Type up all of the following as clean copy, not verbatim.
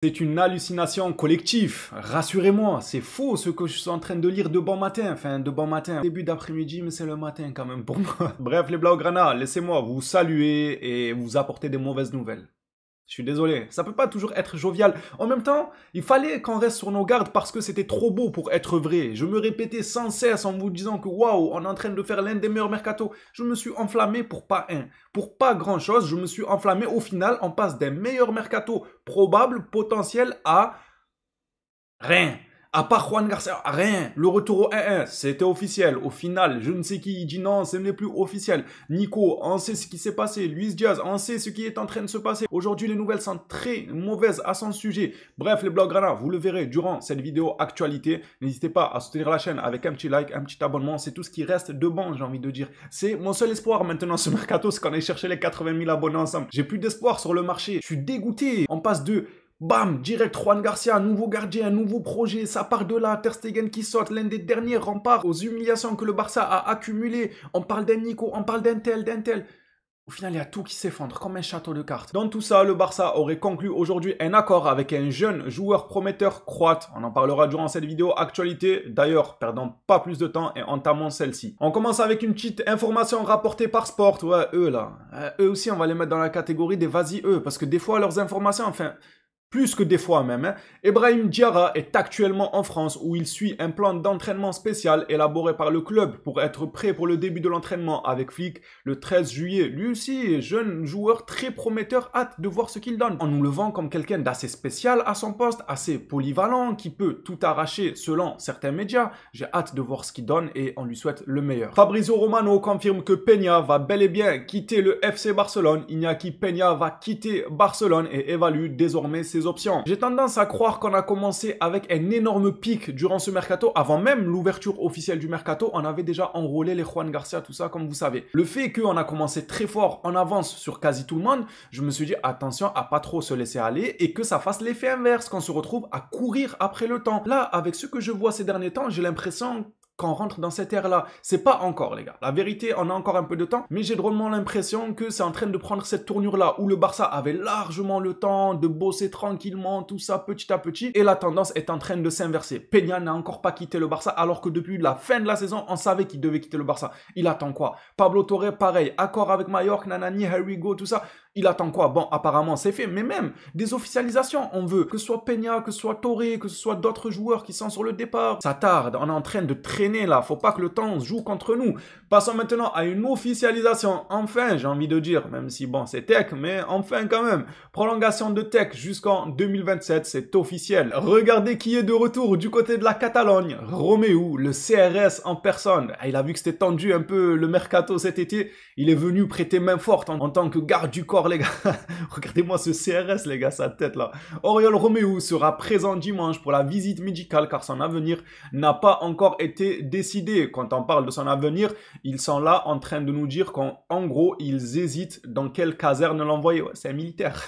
C'est une hallucination collective. Rassurez-moi, c'est faux ce que je suis en train de lire de bon matin. Enfin, de bon matin. Début d'après-midi, mais c'est le matin quand même pour moi. Bref, les Blaugrana, laissez-moi vous saluer et vous apporter des mauvaises nouvelles. Je suis désolé, ça peut pas toujours être jovial. En même temps, il fallait qu'on reste sur nos gardes parce que c'était trop beau pour être vrai. Je me répétais sans cesse en vous disant que waouh, on est en train de faire l'un des meilleurs mercatos. Je me suis enflammé pour pas un. Pour pas grand chose, je me suis enflammé. Au final, on passe d'un meilleur mercato probable, potentiel à rien. À part Juan Garcia, rien. Le retour au 1-1, c'était officiel. Au final, je ne sais qui dit non, ce n'est plus officiel. Nico, on sait ce qui s'est passé. Luis Diaz, on sait ce qui est en train de se passer. Aujourd'hui, les nouvelles sont très mauvaises à son sujet. Bref, les Blaugrana, vous le verrez durant cette vidéo actualité. N'hésitez pas à soutenir la chaîne avec un petit like, un petit abonnement. C'est tout ce qui reste de bon, j'ai envie de dire. C'est mon seul espoir maintenant ce mercato, c'est qu'on ait cherché les 80 000 abonnés ensemble. J'ai plus d'espoir sur le marché. Je suis dégoûté. On passe de... Bam, direct Juan Garcia, nouveau gardien, nouveau projet, ça part de là, Ter Stegen qui saute, l'un des derniers remparts aux humiliations que le Barça a accumulées. On parle d'un Nico, on parle d'un tel. Au final, il y a tout qui s'effondre, comme un château de cartes. Dans tout ça, le Barça aurait conclu aujourd'hui un accord avec un jeune joueur prometteur croate. On en parlera durant cette vidéo actualité. D'ailleurs, perdons pas plus de temps et entamons celle-ci. On commence avec une petite information rapportée par Sport. Ouais, eux là. Eux aussi, on va les mettre dans la catégorie des vas-y eux. Parce que des fois, leurs informations, enfin... Plus que des fois même, hein. Ebrahim Diarra est actuellement en France où il suit un plan d'entraînement spécial élaboré par le club pour être prêt pour le début de l'entraînement avec Flick le 13 juillet. Lui aussi, jeune joueur très prometteur, hâte de voir ce qu'il donne. On nous le vend comme quelqu'un d'assez spécial à son poste, assez polyvalent, qui peut tout arracher selon certains médias. J'ai hâte de voir ce qu'il donne et on lui souhaite le meilleur. Fabrizio Romano confirme que Peña va bel et bien quitter le FC Barcelone. Iñaki Peña va quitter Barcelone et évalue désormais ses options. J'ai tendance à croire qu'on a commencé avec un énorme pic durant ce mercato. Avant même l'ouverture officielle du mercato, on avait déjà enrôlé les Juan Garcia, tout ça, comme vous savez. Le fait qu'on a commencé très fort en avance sur quasi tout le monde, je me suis dit attention à pas trop se laisser aller et que ça fasse l'effet inverse, qu'on se retrouve à courir après le temps. Là, avec ce que je vois ces derniers temps, j'ai l'impression qu'on rentre dans cette ère-là. C'est pas encore, les gars. La vérité, on a encore un peu de temps, mais j'ai drôlement l'impression que c'est en train de prendre cette tournure-là, où le Barça avait largement le temps de bosser tranquillement, tout ça, petit à petit, et la tendance est en train de s'inverser. Peña n'a encore pas quitté le Barça, alors que depuis la fin de la saison, on savait qu'il devait quitter le Barça. Il attend quoi? Pablo Torre, pareil, accord avec Mallorca, Nanani, Here we go, tout ça. Il attend quoi? Bon, apparemment, c'est fait, mais même des officialisations, on veut que ce soit Peña, que ce soit Torre, que ce soit d'autres joueurs qui sont sur le départ. Ça tarde, on est en train de traîner là, faut pas que le temps joue contre nous. Passons maintenant à une officialisation, enfin, j'ai envie de dire, même si bon, c'est tech, mais enfin quand même. Prolongation de tech jusqu'en 2027, c'est officiel. Regardez qui est de retour du côté de la Catalogne. Romeu, le CRS en personne. Il a vu que c'était tendu un peu le mercato cet été, il est venu prêter main forte en tant que garde du corps, les gars. Regardez-moi ce CRS, les gars, sa tête là. Oriol Romeu sera présent dimanche pour la visite médicale car son avenir n'a pas encore été décidé. Quand on parle de son avenir, ils sont là en train de nous dire qu'en gros, ils hésitent dans quelle caserne l'envoyer. Ouais, c'est un militaire.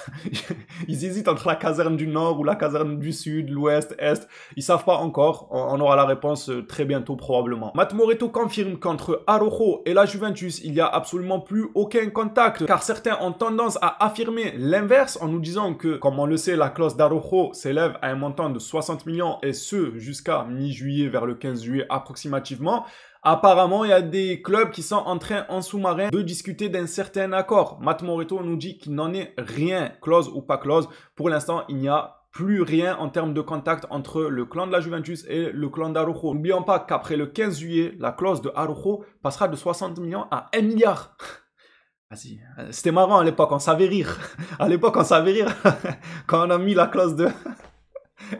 Ils hésitent entre la caserne du Nord ou la caserne du Sud, l'Ouest, Est. Ils savent pas encore. On aura la réponse très bientôt probablement. Matt Moretto confirme qu'entre Araujo et la Juventus, il n'y a absolument plus aucun contact car certains ont tendance à affirmer l'inverse en nous disant que, comme on le sait, la clause d'Araujo s'élève à un montant de 60 millions et ce jusqu'à mi-juillet vers le 15 juillet approximativement. Apparemment, il y a des clubs qui sont en train, en sous-marin, de discuter d'un certain accord. Matt Moretto nous dit qu'il n'en est rien, clause ou pas clause. Pour l'instant, il n'y a plus rien en termes de contact entre le clan de la Juventus et le clan d'Araujo. N'oublions pas qu'après le 15 juillet, la clause de Araujo passera de 60 millions à 1 milliard. Vas-y, c'était marrant à l'époque, on savait rire. À l'époque, on savait rire. Quand on a mis la clause de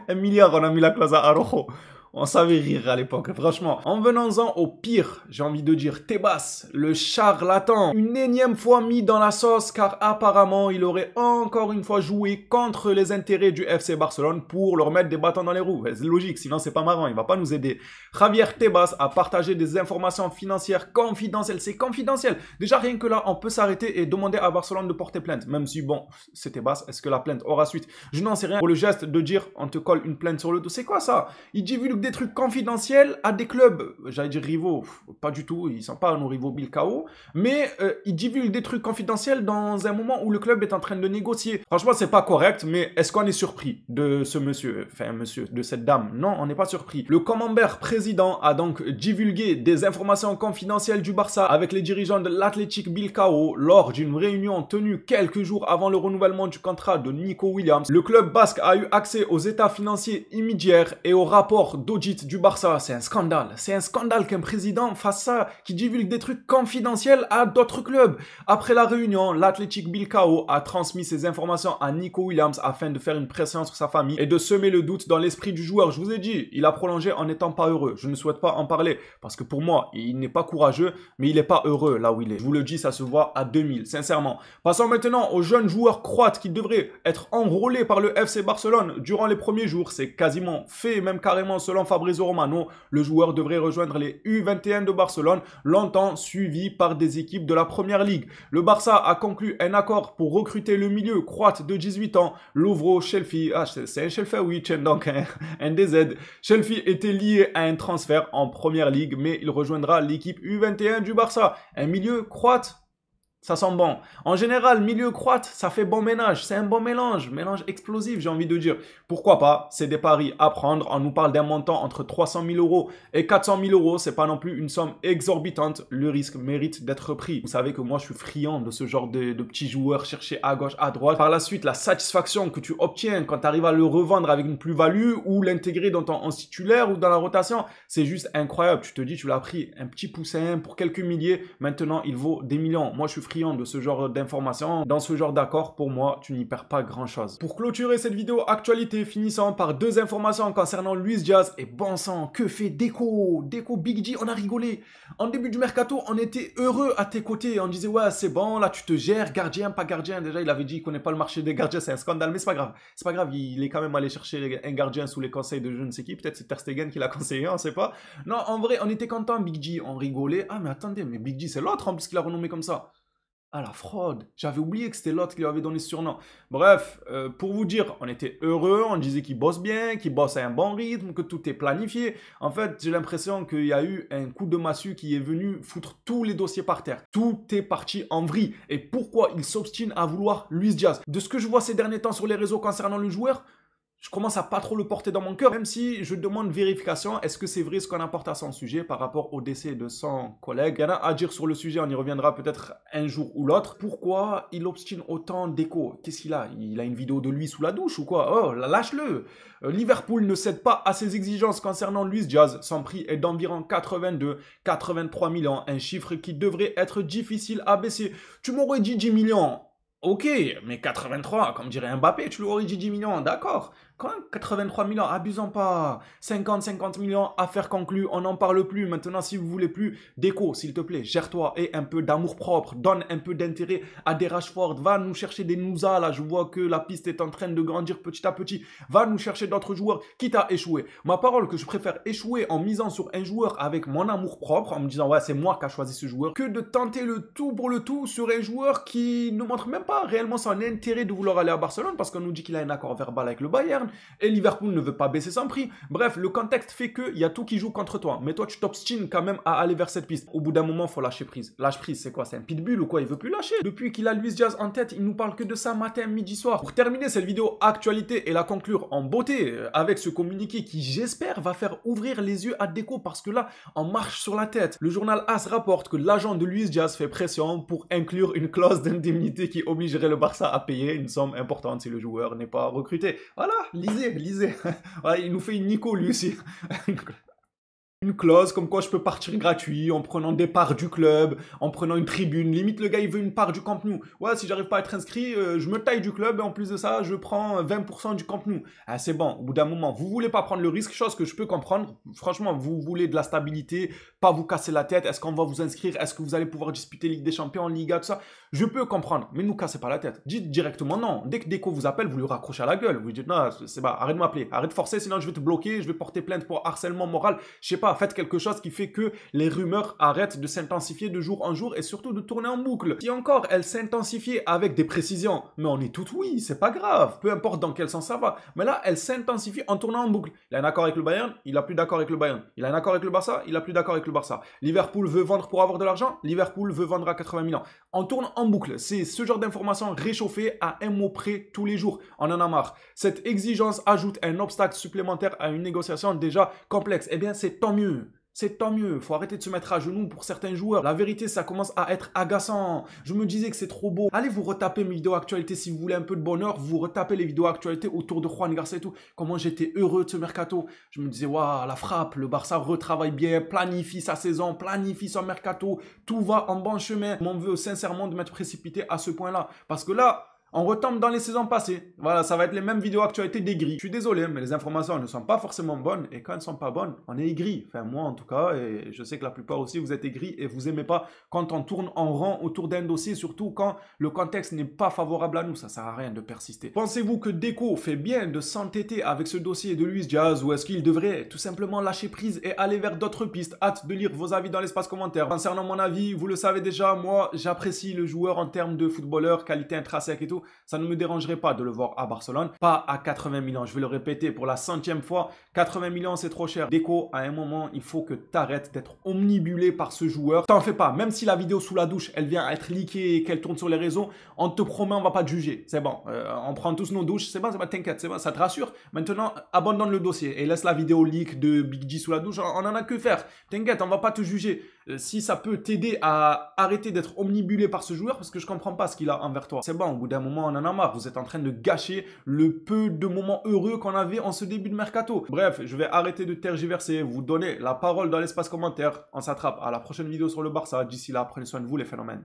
1 milliard, on a mis la clause à Araujo. On savait rire à l'époque, franchement. En venant-en au pire, j'ai envie de dire Tebas, le charlatan, une énième fois mis dans la sauce car apparemment il aurait encore une fois joué contre les intérêts du FC Barcelone pour leur mettre des bâtons dans les roues. C'est logique, sinon c'est pas marrant, il va pas nous aider. Javier Tebas a partagé des informations financières confidentielles, c'est confidentiel. Déjà rien que là, on peut s'arrêter et demander à Barcelone de porter plainte, même si bon, c'est Tebas, est-ce que la plainte aura suite? Je n'en sais rien. Pour le geste de dire on te colle une plainte sur le dos, c'est quoi ça? Il divulgue des trucs confidentiels à des clubs, j'allais dire rivaux, pas du tout, ils sont pas nos rivaux Bilbao, mais il divulgue des trucs confidentiels dans un moment où le club est en train de négocier. Franchement, c'est pas correct, mais est-ce qu'on est surpris de ce monsieur, de cette dame? Non, on n'est pas surpris. Le camembert président a donc divulgué des informations confidentielles du Barça avec les dirigeants de l'Athletic Bilbao lors d'une réunion tenue quelques jours avant le renouvellement du contrat de Nico Williams. Le club basque a eu accès aux états financiers immédiats et au rapport d'audit du Barça. C'est un scandale. C'est un scandale qu'un président fasse ça, qui divulgue des trucs confidentiels à d'autres clubs. Après la réunion, l'Athletic Bilbao a transmis ces informations à Nico Williams afin de faire une pression sur sa famille et de semer le doute dans l'esprit du joueur. Je vous ai dit, il a prolongé en n'étant pas heureux. Je ne souhaite pas en parler parce que pour moi, il n'est pas courageux, mais il n'est pas heureux là où il est. Je vous le dis, ça se voit à 2000, sincèrement. Passons maintenant aux jeunes joueurs croates qui devraient être enrôlés par le FC Barcelone durant les premiers jours. C'est quasiment fait, même carrément selon Fabrizio Romano. Le joueur devrait rejoindre les U21 de Barcelone, longtemps suivi par des équipes de la Première Ligue. Le Barça a conclu un accord pour recruter le milieu croate de 18 ans, Lovro Shelfi. Ah, c'est un Shelfi, oui, tiens donc, un DZ. Shelfi était lié à un transfert en Première Ligue, mais il rejoindra l'équipe U21 du Barça. Un milieu croate, ça sent bon. En général, milieu croate, ça fait bon ménage. C'est un bon mélange. Mélange explosif, j'ai envie de dire. Pourquoi pas? C'est des paris à prendre. On nous parle d'un montant entre 300 000 euros et 400 000 euros. C'est pas non plus une somme exorbitante. Le risque mérite d'être pris. Vous savez que moi, je suis friand de ce genre de petits joueurs cherchés à gauche, à droite. Par la suite, la satisfaction que tu obtiens quand tu arrives à le revendre avec une plus-value ou l'intégrer dans ton 11 titulaire ou dans la rotation, c'est juste incroyable. Tu te dis, tu l'as pris un petit poussin pour quelques milliers. Maintenant, il vaut des millions. Moi, je suis friand de ce genre d'informations. Dans ce genre d'accord, pour moi, tu n'y perds pas grand chose. Pour clôturer cette vidéo actualité, finissons par deux informations concernant Luis Diaz. Et bon sang, que fait Deco? Deco Big G, on a rigolé. En début du mercato, on était heureux à tes côtés. On disait, ouais, c'est bon, là, tu te gères, gardien, pas gardien. Déjà, il avait dit qu'il connaît pas le marché des gardiens, c'est un scandale, mais c'est pas grave. C'est pas grave, il est quand même allé chercher un gardien sous les conseils de je ne sais qui. Peut-être c'est Ter Stegen qui l'a conseillé, on sait pas. Non, en vrai, on était content, Big G, on rigolait. Ah, mais attendez, mais Big G, c'est l'autre en plus qui l'a renommé comme ça. Ah, la fraude. J'avais oublié que c'était l'autre qui lui avait donné ce surnom. Bref, pour vous dire, on était heureux, on disait qu'il bosse bien, qu'il bosse à un bon rythme, que tout est planifié. En fait, j'ai l'impression qu'il y a eu un coup de massue qui est venu foutre tous les dossiers par terre. Tout est parti en vrille. Et pourquoi il s'obstine à vouloir Luis Diaz? De ce que je vois ces derniers temps sur les réseaux concernant le joueur, je commence à pas trop le porter dans mon cœur, même si je demande vérification. Est-ce que c'est vrai ce qu'on apporte à son sujet par rapport au décès de son collègue? Il y en a à dire sur le sujet, on y reviendra peut-être un jour ou l'autre. Pourquoi il obstine autant Deco? Qu'est-ce qu'il a? Il a une vidéo de lui sous la douche ou quoi? Oh, lâche-le! Liverpool ne cède pas à ses exigences concernant Luis Diaz. Son prix est d'environ 83 millions, un chiffre qui devrait être difficile à baisser. Tu m'aurais dit 10 millions. Ok, mais 83, comme dirait Mbappé, tu lui aurais dit 10 millions, d'accord. Quand même, 83 millions, abusons pas. 50 millions, affaire conclue, on n'en parle plus. Maintenant, si vous voulez plus, Deco, s'il te plaît, gère-toi et un peu d'amour propre. Donne un peu d'intérêt à des Rashford. Va nous chercher des Nousa, là. Je vois que la piste est en train de grandir petit à petit. Va nous chercher d'autres joueurs, quitte à échouer. Ma parole, que je préfère échouer en misant sur un joueur avec mon amour propre, en me disant, ouais, c'est moi qui a choisi ce joueur, que de tenter le tout pour le tout sur un joueur qui ne montre même pas réellement son intérêt de vouloir aller à Barcelone parce qu'on nous dit qu'il a un accord verbal avec le Bayern et Liverpool ne veut pas baisser son prix. Bref, le contexte fait qu'il y a tout qui joue contre toi. Mais toi, tu t'obstines quand même à aller vers cette piste. Au bout d'un moment, il faut lâcher prise. Lâche prise, c'est quoi? C'est un pitbull ou quoi? Il veut plus lâcher. Depuis qu'il a Luis Diaz en tête, il nous parle que de ça matin, midi, soir. Pour terminer cette vidéo actualité et la conclure en beauté avec ce communiqué qui, j'espère, va faire ouvrir les yeux à Deco parce que là, on marche sur la tête. Le journal AS rapporte que l'agent de Luis Diaz fait pression pour inclure une clause d'indemnité qui obligerait le Barça à payer une somme importante si le joueur n'est pas recruté. Voilà, lisez. Voilà, il nous fait une Nico lui aussi. Une clause comme quoi je peux partir gratuit en prenant des parts du club, en prenant une tribune. Limite, le gars, il veut une part du Camp Nou. Ouais, si j'arrive pas à être inscrit, je me taille du club et en plus de ça, je prends 20% du Camp Nou. Ah, c'est bon, au bout d'un moment, vous voulez pas prendre le risque, chose que je peux comprendre. Franchement, vous voulez de la stabilité, pas vous casser la tête. Est-ce qu'on va vous inscrire? Est-ce que vous allez pouvoir disputer Ligue des Champions, Liga, tout ça? Je peux comprendre, mais nous cassez pas la tête. Dites directement non. Dès que Deco vous appelle, vous lui raccrochez à la gueule. Vous dites non, c'est pas, arrête de m'appeler, arrête de forcer, sinon je vais te bloquer, je vais porter plainte pour harcèlement moral. Je sais pas. pas. Faites quelque chose qui fait que les rumeurs arrêtent de s'intensifier de jour en jour et surtout de tourner en boucle. Si encore elles s'intensifient avec des précisions, mais on est toutes oui, c'est pas grave, peu importe dans quel sens ça va. Mais là, elles s'intensifient en tournant en boucle. Il a un accord avec le Bayern, il a plus d'accord avec le Bayern. Il a un accord avec le Barça, il a plus d'accord avec le Barça. Liverpool veut vendre pour avoir de l'argent, Liverpool veut vendre à 80 millions. On tourne en boucle. C'est ce genre d'informations réchauffées à un mot près tous les jours. On en a marre. Cette exigence ajoute un obstacle supplémentaire à une négociation déjà complexe. Eh bien, c'est tant mieux. C'est tant mieux, faut arrêter de se mettre à genoux pour certains joueurs. La vérité, ça commence à être agaçant. Je me disais que c'est trop beau. Allez vous retaper mes vidéos actualités si vous voulez un peu de bonheur. Vous retapez les vidéos actualités autour de Juan Garcia et tout. Comment j'étais heureux de ce mercato. Je me disais, waouh, la frappe, le Barça retravaille bien, planifie sa saison, planifie son mercato. Tout va en bon chemin. Je m'en veux sincèrement de m'être précipité à ce point-là. Parce que là, on retombe dans les saisons passées. Voilà, ça va être les mêmes vidéos actualités d'aigris. Je suis désolé, mais les informations ne sont pas forcément bonnes. Et quand elles ne sont pas bonnes, on est aigri. Enfin, moi en tout cas, et je sais que la plupart aussi, vous êtes aigris et vous n'aimez pas quand on tourne en rond autour d'un dossier, surtout quand le contexte n'est pas favorable à nous. Ça sert à rien de persister. Pensez-vous que Deco fait bien de s'entêter avec ce dossier de Luis Diaz ou est-ce qu'il devrait tout simplement lâcher prise et aller vers d'autres pistes? Hâte de lire vos avis dans l'espace commentaire. Concernant mon avis, vous le savez déjà, moi, j'apprécie le joueur en termes de footballeur, qualité intrinsèque et tout. Ça ne me dérangerait pas de le voir à Barcelone. Pas à 80 millions. Je vais le répéter pour la 100e fois. 80 millions, c'est trop cher. Deco, à un moment, il faut que tu arrêtes d'être omnibulé par ce joueur. T'en fais pas. Même si la vidéo sous la douche, elle vient être leakée et qu'elle tourne sur les réseaux, on te promet, on va pas te juger. C'est bon. On prend tous nos douches. C'est bon, t'inquiète. C'est bon, ça te rassure. Maintenant, abandonne le dossier et laisse la vidéo leak de Big G sous la douche. On en a que faire. T'inquiète, on va pas te juger. Si ça peut t'aider à arrêter d'être omnibulé par ce joueur, parce que je comprends pas ce qu'il a envers toi. C'est bon, au bout d'un moment, on en a marre. Vous êtes en train de gâcher le peu de moments heureux qu'on avait en ce début de mercato. Bref, je vais arrêter de tergiverser, vous donner la parole dans l'espace commentaire. On s'attrape à la prochaine vidéo sur le Barça. D'ici là, prenez soin de vous les phénomènes.